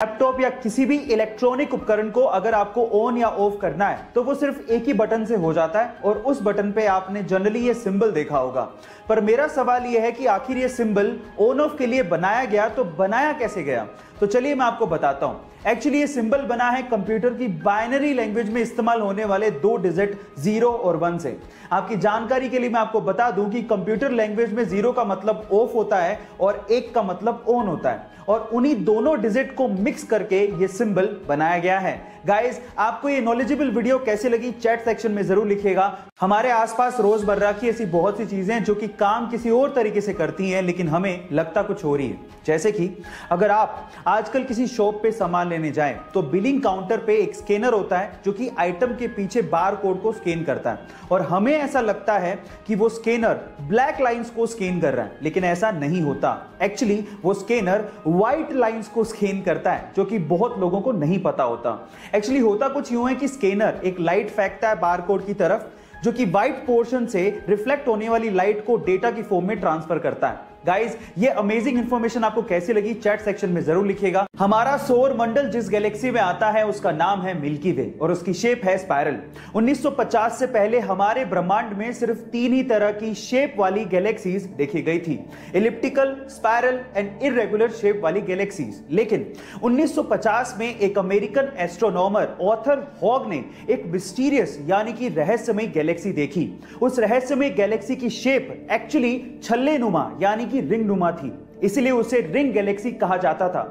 Laptop या किसी भी इलेक्ट्रॉनिक उपकरण को अगर आपको ऑन या ऑफ करना है तो वो सिर्फ एक ही बटन से हो जाता है और उस बटन पे आपने जनरली ये सिंबल देखा होगा। पर मेरा सवाल ये है कि आखिर ये सिंबल ऑन ऑफ के लिए बनाया गया तो बनाया कैसे गया? तो चलिए मैं आपको बताता हूं। एक्चुअली ये सिंबल बना है कंप्यूटर की बाइनरी लैंग्वेज में इस्तेमाल होने वाले 2 डिजिट 0 और 1 से। आपकी जानकारी के लिए मैं आपको बता दूं कि कंप्यूटर लैंग्वेज में 0 का मतलब ऑफ होता है और 1 का मतलब ऑन होता है और उन्हीं दोनों डिजिट को मिक्स करके ये सिंबल बनाया गया है। गाइस, आपको ये नॉलेजेबल वीडियो कैसे लगी चैट सेक्शन में जरूर लिखिएगा। हमारे आसपास रोजमर्रा की ऐसी बहुत सी चीजें जो कि काम किसी और तरीके से करती हैं लेकिन हमें लगता कुछ हो रही है। जैसे कि अगर आप आजकल किसी शॉप पे सामान लेने जाएं तो बिलिंग काउंटर पे एक स्कैनर होता है जो कि आइटम के पीछे बार कोड को स्कैन करता है और हमें ऐसा लगता है कि वो स्कैनर ब्लैक लाइंस को स्कैन कर रहा है, लेकिन ऐसा नहीं होता। एक्चुअली वो स्कैनर व्हाइट लाइंस को स्कैन करता है जो कि बहुत लोगों को नहीं पता होता। एक्चुअली होता कुछ यूं है कि स्कैनर एक लाइट फेंकता है बार कोड की तरफ जो कि व्हाइट पोर्शन से रिफ्लेक्ट होने वाली लाइट को डेटा की फॉर्म में ट्रांसफर करता है। गाइस, ये अमेजिंग इंफॉर्मेशन आपको कैसी लगी चैट सेक्शन में जरूर लिखिएगा। हमारा सौर मंडल जिस गैलेक्सी में आता है उसका नाम है मिल्की वे और उसकी शेप है स्पाइरल। 1950 से पहले हमारे ब्रह्मांड में सिर्फ 3 ही तरह की शेप वाली गैलेक्सीज देखी गई थी, elliptical, spiral and irregular shape वाली गैलेक्सीज। लेकिन 1950 में एक अमेरिकन एस्ट्रोनॉमर ऑथर हॉग ने एक मिस्टीरियस यानी कि रहस्यमय गैलेक्सी देखी। उस रहस्यमय गैलेक्सी की शेप एक्चुअली छल्लेनुमा यानी कि रिंग नुमा थी, इसलिए उसे रिंग गैलेक्सी कहा जाता था।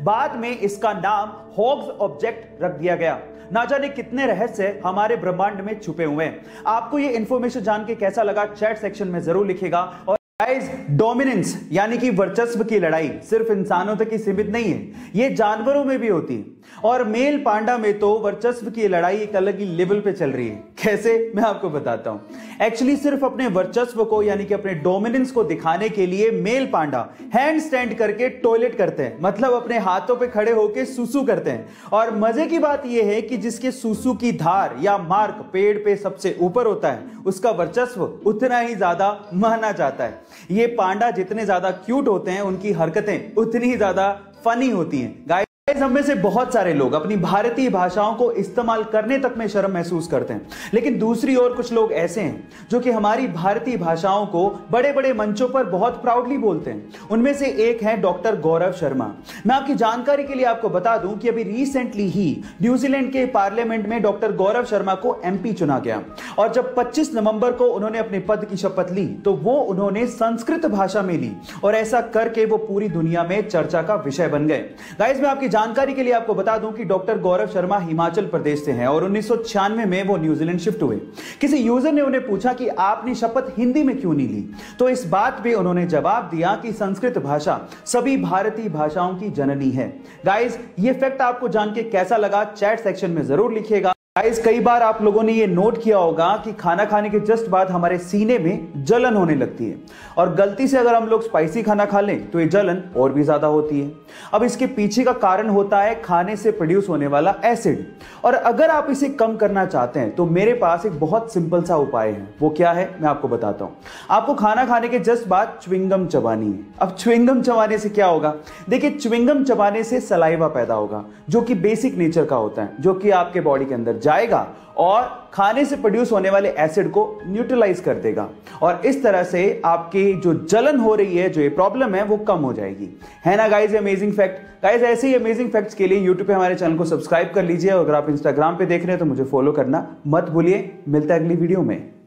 बाद में इसका नाम हॉग्स ऑब्जेक्ट रख दिया गया। ना जाने कितने रहस्य हमारे ब्रह्मांड में छुपे हुए हैं। आपको ये इंफॉर्मेशन जान के कैसा लगा चैट सेक्शन में जरूर लिखिएगा। और गाइस, डोमिनेंस यानी कि वर्चस्व की लड़ाई सिर्फ इंसानों तक ही सीमित नहीं है, ये जानवरों में भी होती है और मेल पांडा में तो वर्चस्व की लड़ाई एक अलग ही लेवल पे चल रही है। कैसे, मैं आपको बताता हूं। एक्चुअली सिर्फ अपने वर्चस्व को यानी कि अपने डोमिनेंस को दिखाने के लिए मेल पांडा हैंड स्टैंड करके टॉयलेट करते हैं, मतलब अपने हाथों पे खड़े होकर सुसु करते हैं। और मजे की बात यह है कि जिसके सुसु की धार या मार्क पेड़ पे सबसे ऊपर होता है उसका वर्चस्व उतना ही ज्यादा माना जाता है। ये पांडा जितने ज्यादा क्यूट होते हैं उनकी हरकतें उतनी ही ज्यादा फनी होती हैं। गाइस, हम में से बहुत सारे लोग अपनी भारतीय भाषाओं को इस्तेमाल करने तक में शर्म महसूस करते हैं, लेकिन दूसरी ओर कुछ लोग ऐसे हैं जो कि हमारी भारतीय भाषाओं को बड़े बड़े मंचों पर बहुत प्राउडली बोलते हैं। उनमें से एक है डॉक्टर गौरव शर्मा। मैं आपकी जानकारी के लिए आपको बता दूं कि अभी रिसेंटली ही न्यूजीलैंड के पार्लियामेंट में डॉक्टर गौरव शर्मा को MP चुना गया और जब 25 नवंबर को उन्होंने अपने पद की शपथ ली तो वो उन्होंने संस्कृत भाषा में ली और ऐसा करके वो पूरी दुनिया में चर्चा का विषय बन गए। गाइस, मैं आपकी जानकारी के लिए आपको बता दूं कि डॉक्टर गौरव शर्मा हिमाचल प्रदेश से हैं और 1996 में वो न्यूजीलैंड शिफ्ट हुए। किसी यूजर ने उन्हें पूछा कि आपने शपथ हिंदी में क्यों नहीं ली, तो इस बात पे उन्होंने जवाब दिया कि संस्कृत भाषा सभी भारतीय भाषाओं की जननी है। गाइस, ये फैक्ट आपको जान के कैसा लगा चैट सेक्शन में जरूर लिखिएगा। गाइस, कई बार आप लोगों ने ये नोट किया होगा कि खाना खाने के जस्ट बाद हमारे सीने में जलन होने लगती है और गलती से अगर हम लोग स्पाइसी खाना खा लें तो ये जलन और भी ज्यादा होती है। अब इसके पीछे का कारण होता है खाने से प्रोड्यूस होने वाला एसिड, और अगर आप इसे कम करना चाहते हैं तो मेरे पास एक बहुत सिंपल सा उपाय है। वो क्या है, मैं आपको बताता हूं। आपको खाना खाने के जस्ट बाद च्युइंगम चबानी है। अब च्युइंगम चबाने से क्या होगा? देखिए, च्युइंगम चबाने से सलाइवा पैदा होगा जो कि बेसिक नेचर का होता है, जो कि आपके बॉडी के अंदर जाएगा और खाने से प्रोड्यूस होने वाले एसिड को न्यूट्रलाइज कर देगा और इस तरह से आपकी जो जलन हो रही है, जो ये प्रॉब्लम है, वो कम हो जाएगी। है ना गाइस, अमेजिंग फैक्ट। गाइस, ऐसे ही अमेजिंग फैक्ट्स के लिए YouTube पे हमारे चैनल को सब्सक्राइब कर लीजिए और अगर आप Instagram पे देख रहे हैं तो मुझे फॉलो करना मत भूलिए। मिलता है अगली वीडियो में।